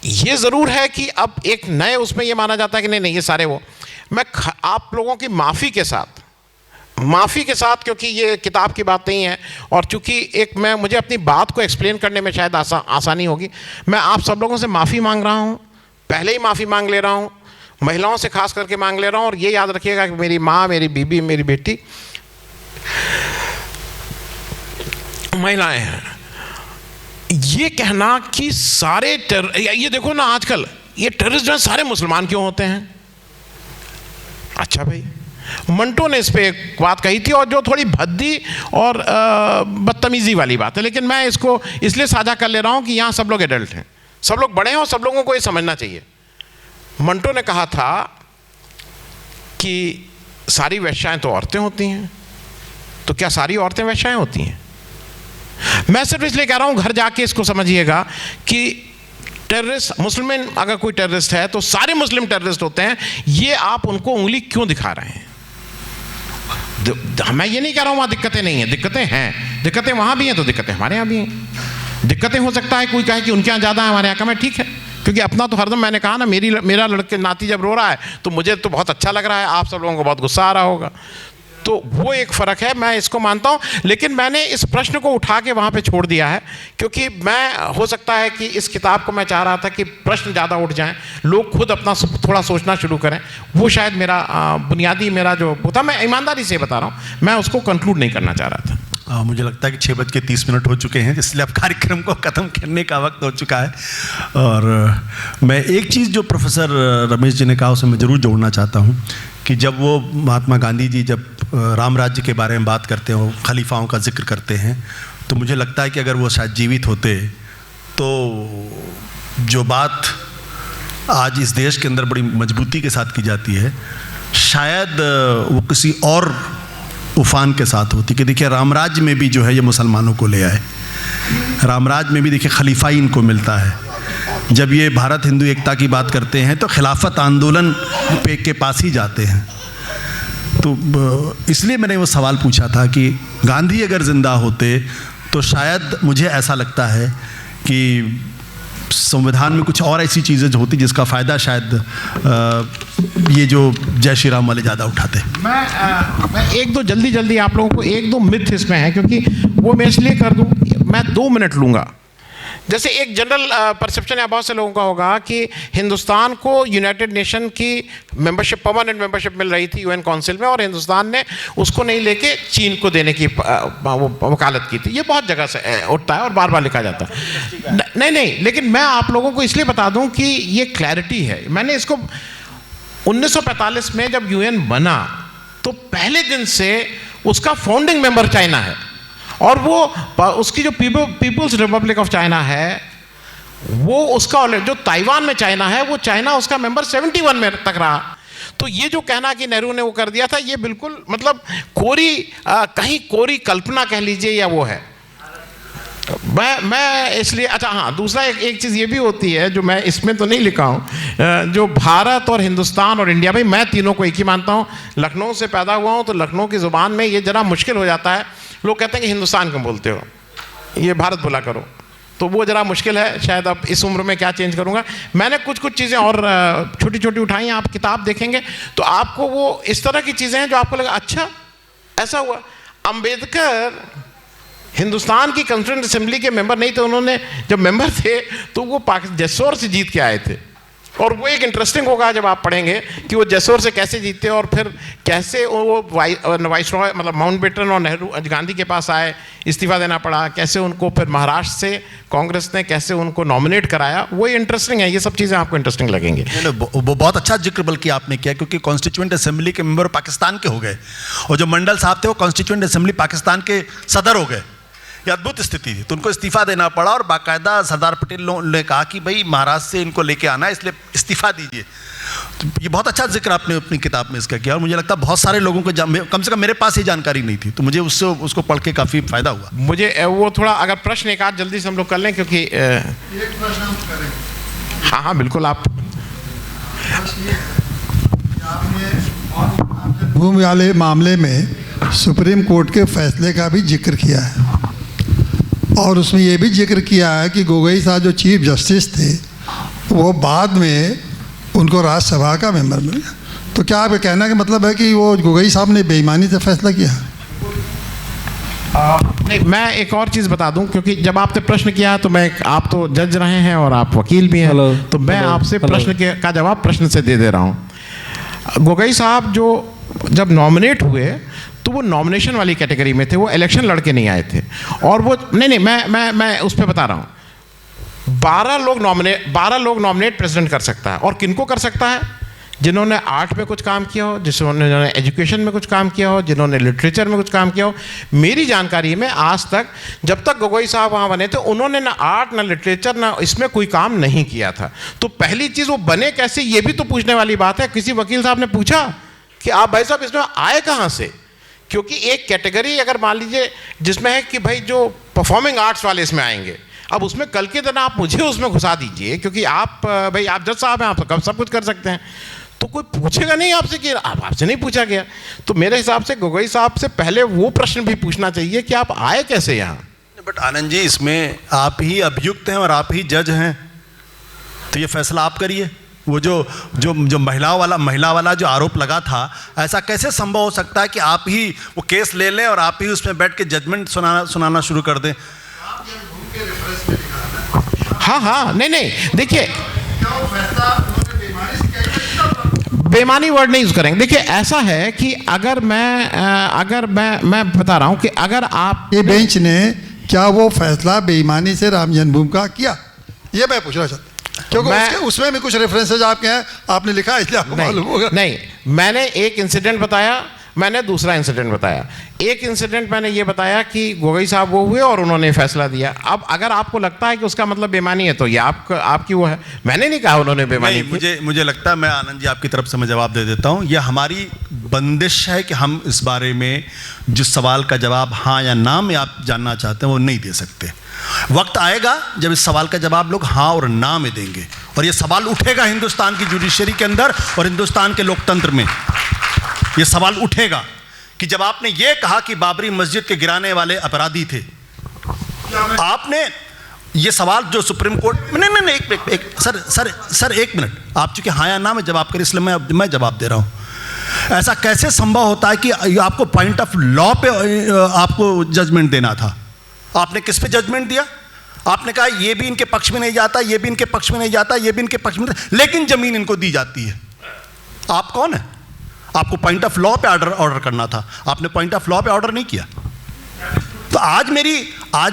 ये ज़रूर है कि अब एक नए उसमें ये माना जाता है कि नहीं ये सारे वो, मैं आप लोगों की माफ़ी के साथ क्योंकि ये किताब की बात नहीं है और चूँकि मुझे अपनी बात को एक्सप्लेन करने में शायद आसानी होगी, मैं आप सब लोगों से माफ़ी मांग रहा हूँ, पहले ही माफ़ी मांग ले रहा हूँ, महिलाओं से खास करके मांग ले रहा हूँ। और ये याद रखिएगा कि मेरी माँ, मेरी बीबी, मेरी बेटी महिलाएं हैं। ये कहना कि सारे ये देखो ना आजकल ये टेररिस्ट जो है सारे मुसलमान क्यों होते हैं? अच्छा भाई, मंटो ने इस पे एक बात कही थी और जो थोड़ी भद्दी और बदतमीजी वाली बात है, लेकिन मैं इसको इसलिए साझा कर ले रहा हूं कि यहां सब लोग एडल्ट हैं, सब लोग बड़े हैं और सब लोगों को ये समझना चाहिए। मंटो ने कहा था कि सारी वेश्याएं तो औरतें होती हैं, तो क्या सारी औरतें वेश्याएं होती हैं? मैं सिर्फ इसलिए कह रहा हूं घर जाके इसको समझिएगा कि टेररिस्ट मुसलमान अगर कोई टेररिस्ट है तो सारे मुस्लिम टेररिस्ट होते हैं। ये आप उनको उंगली क्यों दिखा रहे हैं? मैं ये नहीं कह रहा हूं वहां दिक्कतें नहीं हैं, दिक्कतें हैं, दिक्कतें वहां भी हैं तो दिक्कतें हमारे यहां भी हैं। दिक्कतें हो सकता है कोई कहे कि उनके यहां ज़्यादा है हमारे यहाँ कम है, ठीक है, क्योंकि अपना तो हरदम मैंने कहा ना, मेरा लड़के नाती जब रो रहा है तो मुझे तो बहुत अच्छा लग रहा है, आप सब लोगों को बहुत गुस्सा आ रहा होगा, तो वो एक फ़र्क है, मैं इसको मानता हूँ। लेकिन मैंने इस प्रश्न को उठा के वहाँ पे छोड़ दिया है क्योंकि मैं हो सकता है कि इस किताब को मैं चाह रहा था कि प्रश्न ज़्यादा उठ जाएं, लोग खुद अपना थोड़ा सोचना शुरू करें। वो शायद मेरा बुनियादी मेरा जो था, मैं ईमानदारी से बता रहा हूँ, मैं उसको कंक्लूड नहीं करना चाह रहा था। मुझे लगता है कि 6:30 हो चुके हैं, इसलिए अब कार्यक्रम को ख़त्म करने का वक्त हो चुका है। और मैं एक चीज़ जो प्रोफेसर रमेश जी ने कहा उसे मैं ज़रूर जोड़ना चाहता हूँ कि जब वो महात्मा गांधी जी जब राम राज्य के बारे में बात करते हैं, खलीफाओं का जिक्र करते हैं, तो मुझे लगता है कि अगर वो शायद जीवित होते तो जो बात आज इस देश के अंदर बड़ी मजबूती के साथ की जाती है, शायद वो किसी और उफान के साथ होती कि देखिए राम राज्य में भी जो है ये मुसलमानों को ले आए, राम राज्य में भी देखिए खलीफाई इनको मिलता है। जब ये भारत हिंदू एकता की बात करते हैं तो खिलाफत आंदोलन पे के पास ही जाते हैं। तो इसलिए मैंने वो सवाल पूछा था कि गांधी अगर ज़िंदा होते तो शायद मुझे ऐसा लगता है कि संविधान में कुछ और ऐसी चीज़ें जो होती जिसका फ़ायदा शायद ये जो जय श्री राम वाले ज़्यादा उठाते। मैं एक दो जल्दी आप लोगों को एक दो मिथ इसमें है, क्योंकि वो मैं इसलिए कर दूं, मैं 2 मिनट लूँगा। जैसे एक जनरल परसेप्शन है बहुत से लोगों का होगा कि हिंदुस्तान को यूनाइटेड नेशन की मेंबरशिप, परमानेंट मेंबरशिप मिल रही थी यूएन काउंसिल में, और हिंदुस्तान ने उसको नहीं लेके चीन को देने की वकालत की थी। ये बहुत जगह से उठता है और बार बार लिखा जाता है। नहीं, लेकिन मैं आप लोगों को इसलिए बता दूं कि ये क्लैरिटी है। मैंने इसको 1945 में जब यूएन बना तो पहले दिन से उसका फाउंडिंग मेंबर चाइना है, और वो उसकी जो पीपुल्स रिपब्लिक ऑफ चाइना है वो उसका जो ताइवान में चाइना है वो चाइना उसका मेंबर 71 में तक रहा। तो ये जो कहना कि नेहरू ने वो कर दिया था, ये बिल्कुल मतलब कहीं कोरी कल्पना कह लीजिए या वो है। मैं इसलिए अच्छा हाँ, दूसरा एक चीज़ ये भी होती है जो मैं इसमें तो नहीं लिखा हूँ, जो भारत और हिंदुस्तान और इंडिया, भाई मैं तीनों को एक ही मानता हूँ। लखनऊ से पैदा हुआ हूँ तो लखनऊ की ज़ुबान में ये ज़रा मुश्किल हो जाता है, लोग कहते हैं कि हिंदुस्तान क्यों बोलते हो, ये भारत बोला करो, तो वो ज़रा मुश्किल है। शायद अब इस उम्र में क्या चेंज करूँगा। मैंने कुछ चीज़ें और छोटी छोटी उठाई हैं, आप किताब देखेंगे तो आपको वो इस तरह की चीज़ें हैं जो आपको लगा अच्छा ऐसा हुआ। अंबेडकर हिंदुस्तान की कॉन्स्टिट्यूएंट असेंबली के मेंबर नहीं थे, उन्होंने जब मेंबर थे तो वो जैसोर से जीत के आए थे, और वो एक इंटरेस्टिंग होगा जब आप पढ़ेंगे कि वो जैसोर से कैसे जीते और फिर कैसे वो वाइसरॉय मतलब माउंटबेटन और नेहरू गांधी के पास आए, इस्तीफा देना पड़ा, कैसे उनको फिर महाराष्ट्र से कांग्रेस ने कैसे उनको नॉमिनेट कराया, वो इंटरेस्टिंग है। ये सब चीज़ें आपको इंटरेस्टिंग लगेंगी। वो बहुत अच्छा जिक्र बल्कि आपने किया, क्योंकि कॉन्स्टिट्यूएंट असेंबली के मेंबर पाकिस्तान के हो गए और जो मंडल साहब थे वो कॉन्स्टिट्यूएंट असेंबली पाकिस्तान के सदर हो गए। ये अद्भुत स्थिति थी, तो उनको इस्तीफा देना पड़ा और बाकायदा सरदार पटेल ने कहा कि भाई महाराष्ट्र से इनको लेके आना है, इसलिए इस्तीफा दीजिए। तो ये बहुत अच्छा जिक्र आपने अपनी किताब में इसका किया, और मुझे लगता है बहुत सारे लोगों को कम से कम मेरे पास ये जानकारी नहीं थी, तो मुझे उसको पढ़ के काफ़ी फायदा हुआ। मुझे वो थोड़ा अगर प्रश्न एक आध जल्दी से हम लोग कर लें, क्योंकि एक प्रश्न हम करें। हाँ बिल्कुल। आप भूमि वाले मामले में सुप्रीम कोर्ट के फैसले का भी जिक्र किया है, और उसमें ये भी जिक्र किया है कि गोगोई साहब जो चीफ जस्टिस थे वो बाद में उनको राज्यसभा का मेंबर मिल गया। तो क्या आपका कहना का मतलब है कि वो गोगोई साहब ने बेईमानी से फैसला किया? नहीं, मैं एक और चीज़ बता दूं, क्योंकि जब आपने प्रश्न किया तो आप तो जज रहे हैं और आप वकील भी हैं, तो मैं आपसे प्रश्न का जवाब प्रश्न से दे रहा हूं। गोगोई साहब जब नॉमिनेट हुए तो वो नॉमिनेशन वाली कैटेगरी में थे, वो इलेक्शन लड़के नहीं आए थे। और वो नहीं, मैं उस पर बता रहा हूँ, 12 लोग नॉमिनेट प्रेसिडेंट कर सकता है। और किनको कर सकता है? जिन्होंने आर्ट में कुछ काम किया हो, जिन्होंने एजुकेशन में कुछ काम किया हो, जिन्होंने लिटरेचर में कुछ काम किया हो। मेरी जानकारी में आज तक, जब तक गोगोई साहब वहाँ बने थे, उन्होंने ना आर्ट, ना लिटरेचर, ना इसमें कोई काम नहीं किया था। तो पहली चीज़, वो बने कैसे, ये भी तो पूछने वाली बात है। किसी वकील साहब ने पूछा कि आप भाई साहब इसमें आए कहाँ से? क्योंकि एक कैटेगरी अगर मान लीजिए जिसमें है कि भाई जो परफॉर्मिंग आर्ट्स वाले इसमें आएंगे, अब उसमें कल के दिन आप मुझे उसमें घुसा दीजिए, क्योंकि आप भाई आप जज साहब हैं, आप कब सब कुछ कर सकते हैं, तो कोई पूछेगा नहीं आपसे कि आपसे नहीं पूछा गया। तो मेरे हिसाब से गोगोई साहब से पहले वो प्रश्न भी पूछना चाहिए कि आप आए कैसे यहाँ। बट आनंद जी, इसमें आप ही अभियुक्त हैं और आप ही जज हैं, तो ये फैसला आप करिए। वो जो महिला वाला जो आरोप लगा था, ऐसा कैसे संभव हो सकता है कि आप ही वो केस ले लें और आप ही उसमें बैठ के जजमेंट सुनाना शुरू कर दें? हाँ, नहीं, देखिए, बेईमानी वर्ड नहीं यूज करेंगे। देखिए, ऐसा है कि अगर मैं बता रहा हूं कि अगर आप, ये बेंच ने क्या वो फैसला बेईमानी से राम जन्मभूमि का किया, ये मैं पूछना चाहता हूं, क्योंकि उसमें भी कुछ रेफरेंसेज आपके हैं, आपने लिखा है, इसलिए आपको मालूम होगा। नहीं, मैंने एक इंसिडेंट बताया, मैंने दूसरा इंसिडेंट बताया। एक इंसिडेंट मैंने ये बताया कि गोगोई साहब वो हुए और उन्होंने फैसला दिया। अब अगर आपको लगता है कि उसका मतलब बेईमानी है, तो ये आपकी वो है, मैंने नहीं कहा उन्होंने बेईमानी की। मुझे लगता है, मैं आनंद जी आपकी तरफ से मैं जवाब दे देता हूँ। यह हमारी बंदिश है कि हम इस बारे में जिस सवाल का जवाब हाँ या ना में आप जानना चाहते हैं वो नहीं दे सकते। वक्त आएगा जब इस सवाल का जवाब लोग हाँ और ना में देंगे, और ये सवाल उठेगा हिंदुस्तान की जुडिशरी के अंदर और हिंदुस्तान के लोकतंत्र में। ये सवाल उठेगा कि जब आपने ये कहा कि बाबरी मस्जिद के गिराने वाले अपराधी थे, आपने ये सवाल जो सुप्रीम कोर्ट, नहीं, एक सर एक मिनट, आप चूंकि हाँ या ना में जवाब करें, इसलिए मैं जवाब दे रहा हूं। ऐसा कैसे संभव होता है कि आपको पॉइंट ऑफ लॉ पे आपको जजमेंट देना था? आपने किस पे जजमेंट दिया? आपने कहा ये भी इनके पक्ष में नहीं जाता, ये भी इनके पक्ष में नहीं जाता, ये भी इनके पक्ष में, लेकिन जमीन इनको दी जाती है। आप कौन है? आपको पॉइंट ऑफ लॉ पे ऑर्डर करना था, आपने पॉइंट ऑफ लॉ पे ऑर्डर नहीं किया। तो आज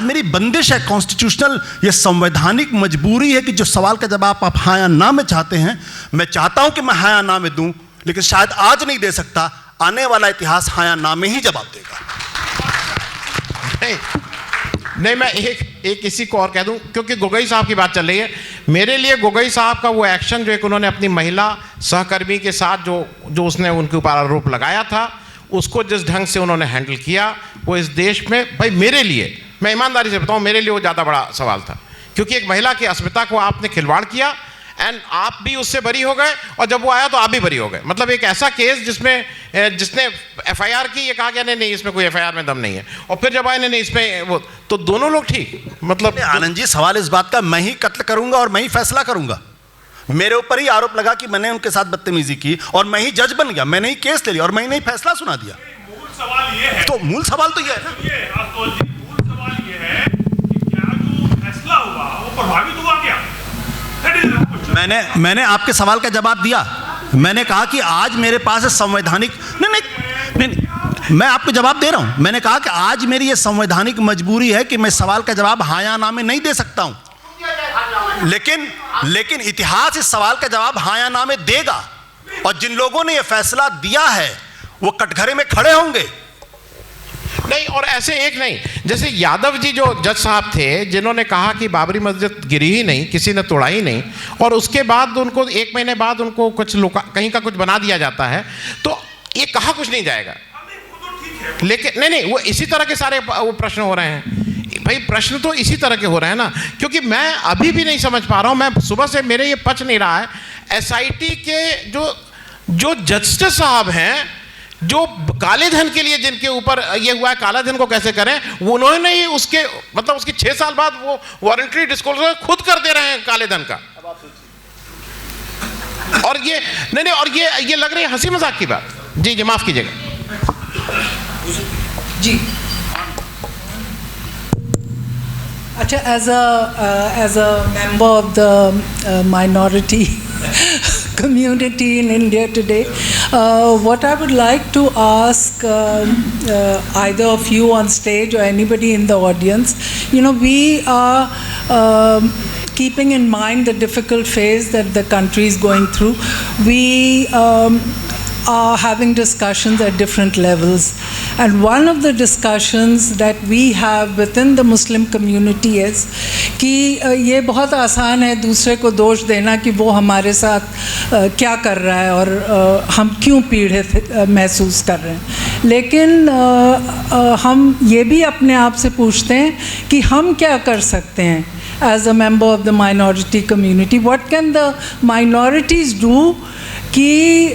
मेरी बंदिश है कॉन्स्टिट्यूशनल, ये संवैधानिक मजबूरी है कि जो सवाल का जवाब आप हाँ या ना में चाहते हैं, मैं चाहता हूं कि मैं हाँ या ना में दूं, लेकिन शायद आज नहीं दे सकता। आने वाला इतिहास हाँ या ना में ही जवाब देगा। नहीं, मैं एक इसी को और कह दूं, क्योंकि गोगोई साहब की बात चल रही है। मेरे लिए गोगोई साहब का वो एक्शन जो एक उन्होंने अपनी महिला सहकर्मी के साथ जो उसने उनके ऊपर आरोप लगाया था, उसको जिस ढंग से उन्होंने हैंडल किया, वो इस देश में, भाई मेरे लिए, मैं ईमानदारी से बताऊं, मेरे लिए वो ज़्यादा बड़ा सवाल था। क्योंकि एक महिला की अस्मिता को आपने खिलवाड़ किया, एंड आप भी उससे बरी हो गए, और जब वो आया तो आप भी बरी हो गए। मतलब एक ऐसा केस जिसने एफआईआर की, ये कहा गया नहीं इसमें कोई एफआईआर में दम नहीं है, और फिर जब आए नहीं इसमें वो, तो दोनों लोग ठीक। मतलब आनंद जी, सवाल इस बात का, मैं ही कत्ल करूंगा और मैं ही फैसला करूंगा। मेरे ऊपर ही आरोप लगा कि मैंने उनके साथ बदतमीजी की और मैं ही जज बन गया, मैंने ही केस ले लिया और मैंने ही फैसला सुना दिया। मूल सवाल ये है, तो मूल सवाल तो ये है ना, मूल सवाल ये है कि क्या जो फैसला हुआ वो प्रभावित हुआ क्या? मैंने आपके सवाल का जवाब दिया। मैंने कहा कि आज मेरे पास संवैधानिक, नहीं, मैं आपको जवाब दे रहा हूं। मैंने कहा कि आज मेरी ये संवैधानिक मजबूरी है कि मैं सवाल का जवाब हाँ या ना में नहीं दे सकता हूं, लेकिन इतिहास इस सवाल का जवाब हाँ या ना में देगा, और जिन लोगों ने यह फैसला दिया है वो कटघरे में खड़े होंगे। नहीं, और ऐसे एक नहीं, जैसे यादव जी जो जज साहब थे, जिन्होंने कहा कि बाबरी मस्जिद गिरी ही नहीं, किसी ने तोड़ा ही नहीं, और उसके बाद उनको 1 महीने बाद उनको कुछ कहीं का कुछ बना दिया जाता है, तो ये कहा कुछ नहीं जाएगा। लेकिन नहीं, वो इसी तरह के सारे वो प्रश्न हो रहे हैं भाई, प्रश्न तो इसी तरह के हो रहे हैं ना, क्योंकि मैं अभी भी नहीं समझ पा रहा हूं, मैं सुबह से मेरे ये पच नहीं रहा है। एसआईटी के जो जस्टिस साहब हैं, जो काले धन के लिए जिनके ऊपर ये हुआ है, काला धन को कैसे करें, वो उन्होंने ही उसके 6 साल बाद वो वारंटरी डिस्क्लोजर खुद कर दे रहे हैं काले धन का। और ये नहीं, और ये लग रही है हंसी मजाक की बात। जी माफ कीजिएगा जी। अच्छा, as a member of the minority community in India today, What I would like to ask either of you on stage or anybody in the audience, we are keeping in mind the difficult phase that the country is going through. We are having discussions at different levels. And one of the discussions that we have within the Muslim community is कि ये बहुत आसान है दूसरे को दोष देना कि वो हमारे साथ क्या कर रहा है और हम क्यों पीड़ित महसूस कर रहे हैं, लेकिन हम ये भी अपने आप से पूछते हैं कि हम क्या कर सकते हैं as a member of the minority community. What can the minorities do कि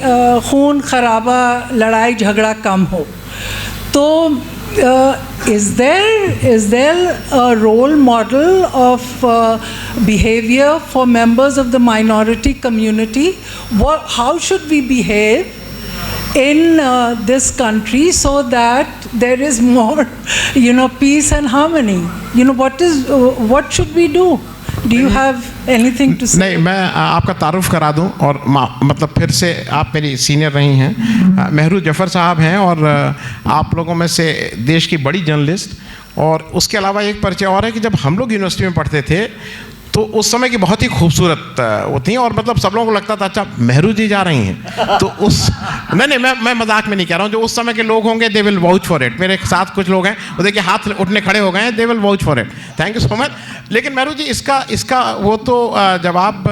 खून खराबा लड़ाई झगड़ा कम हो. तो is there a role model of behavior for members of the minority community? How should we behave in this country so that there is more peace and harmony? What should we do? Do you have anything to say? नहीं, मैं आपका तारुफ करा दूं और मतलब फिर से आप मेरी सीनियर रही हैं, मेहरू जफ़र साहब हैं और आप लोगों में से देश की बड़ी जर्नलिस्ट. और उसके अलावा एक परिचय और है कि जब हम लोग यूनिवर्सिटी में पढ़ते थे तो उस समय की बहुत ही खूबसूरत वो थी और मतलब सब लोगों को लगता था अच्छा मेहरू जी जा रही हैं तो उस नहीं मैं मजाक में नहीं कह रहा हूँ, जो उस समय के लोग होंगे they will vouch for it. मेरे साथ कुछ लोग हैं वो देखिए हाथ उठने खड़े हो गए हैं, they will vouch for it. Thank you so much. लेकिन मेहरू जी इसका वो तो जवाब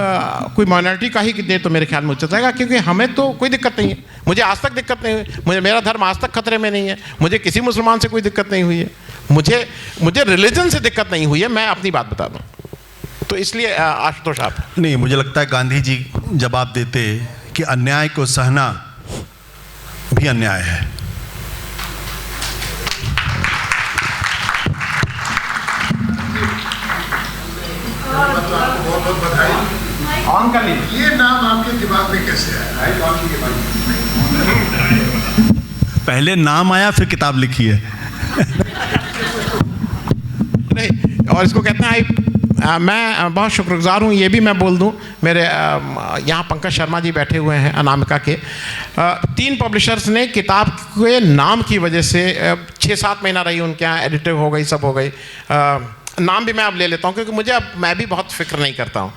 कोई माइनॉरिटी का ही दे तो मेरे ख्याल में उचित रहेगा, क्योंकि हमें तो कोई दिक्कत नहीं है. मुझे आज तक दिक्कत नहीं हुई, मेरा धर्म आज तक खतरे में नहीं है, मुझे किसी मुसलमान से कोई दिक्कत नहीं हुई है, मुझे रिलीजन से दिक्कत नहीं हुई है. मैं अपनी बात बता दूँ तो इसलिए आशुतोष आप. नहीं, मुझे लगता है गांधी जी जवाब देते कि अन्याय को सहना भी अन्याय है. ऑन कर लीजिए. ये नाम आपके दिमाग में कैसे आया? पहले नाम आया फिर किताब लिखी है. नहीं, और इसको कहते हैं मैं बहुत शुक्रगुजार हूँ. ये भी मैं बोल दूँ, मेरे यहाँ पंकज शर्मा जी बैठे हुए हैं अनामिका के. 3 पब्लिशर्स ने किताब के नाम की वजह से 6-7 महीना रही उनके यहाँ, एडिटिव हो गई, सब हो गई. नाम भी मैं अब ले लेता हूँ क्योंकि मुझे अब मैं भी बहुत फिक्र नहीं करता हूँ.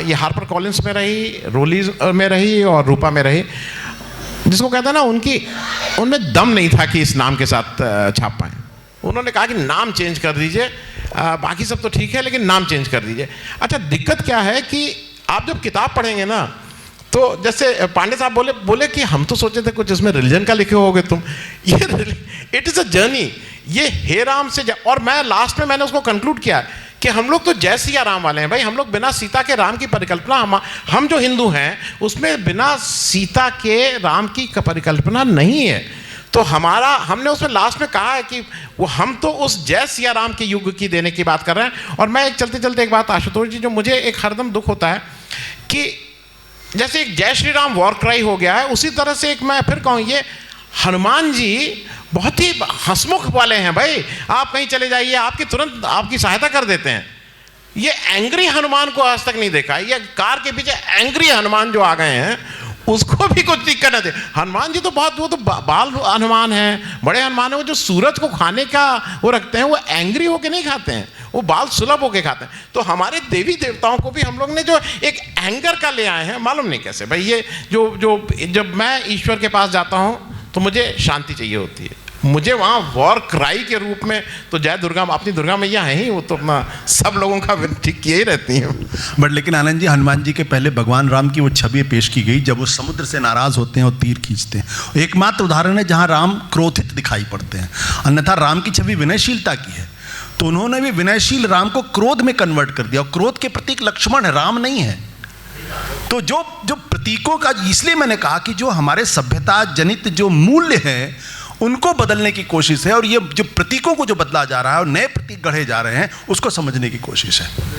ये हार्पर कॉलिंस में रही, रोलीज में रही और रूपा में रही. जिसको कहते हैं ना उनमें दम नहीं था कि इस नाम के साथ छाप पाएँ. उन्होंने कहा कि नाम चेंज कर दीजिए, बाकी सब तो ठीक है लेकिन नाम चेंज कर दीजिए. अच्छा, दिक्कत क्या है कि आप जब किताब पढ़ेंगे ना तो जैसे पांडे साहब बोले कि हम तो सोचे थे कुछ इसमें रिलीजन का लिखे होगे तुम. ये इट इज़ अ जर्नी. ये हे राम से और मैं लास्ट में मैंने उसको कंक्लूड किया कि हम लोग तो जय सिया राम वाले हैं भाई. हम लोग बिना सीता के राम की परिकल्पना, हम जो हिंदू हैं उसमें बिना सीता के राम की परिकल्पना नहीं है. तो हमने उसमें लास्ट में कहा है कि वो हम तो उस जय सिया राम के युग की देने की बात कर रहे हैं. और मैं एक चलते एक बात आशुतोष जी, जो मुझे एक हरदम दुख होता है कि जैसे एक जय श्री राम वॉर क्राई हो गया है, उसी तरह से एक मैं फिर कहूँ ये हनुमान जी बहुत ही हंसमुख वाले हैं भाई. आप कहीं चले जाइए आपकी तुरंत आपकी सहायता कर देते हैं. ये एंग्री हनुमान को आज तक नहीं देखा. ये कार के पीछे एंग्री हनुमान जो आ गए हैं उसको भी कुछ दिक्कत नहीं. हनुमान जी तो वो तो बाल हनुमान हैं, बड़े हनुमान हैं. वो जो सूरज को खाने का वो रखते हैं वो एंग्री होके नहीं खाते हैं, वो बाल सुलभ होके खाते हैं. तो हमारे देवी देवताओं को भी हम लोग ने जो एक एंगर का ले आए हैं, मालूम नहीं कैसे भाई. ये जब मैं ईश्वर के पास जाता हूँ तो मुझे शांति चाहिए होती है. मुझे वहाँ वॉर क्राई के रूप में तो जय दुर्गा, अपनी दुर्गा मैया है ही, वो तो अपना सब लोगों का ठीक किए ही रहती हैं. बट लेकिन आनंद जी, हनुमान जी के पहले भगवान राम की वो छवि पेश की गई जब वो समुद्र से नाराज होते हैं और तीर खींचते हैं. एकमात्र उदाहरण है जहाँ राम क्रोधित दिखाई पड़ते हैं, अन्यथा राम की छवि विनयशीलता की है. तो उन्होंने भी विनयशील राम को क्रोध में कन्वर्ट कर दिया. और क्रोध के प्रतीक लक्ष्मण है, राम नहीं है. तो जो प्रतीकों का, इसलिए मैंने कहा कि जो हमारे सभ्यता जनित जो मूल्य हैं उनको बदलने की कोशिश है, और ये जो प्रतीकों को जो बदला जा रहा है और नए प्रतीक गढ़े जा रहे हैं उसको समझने की कोशिश है.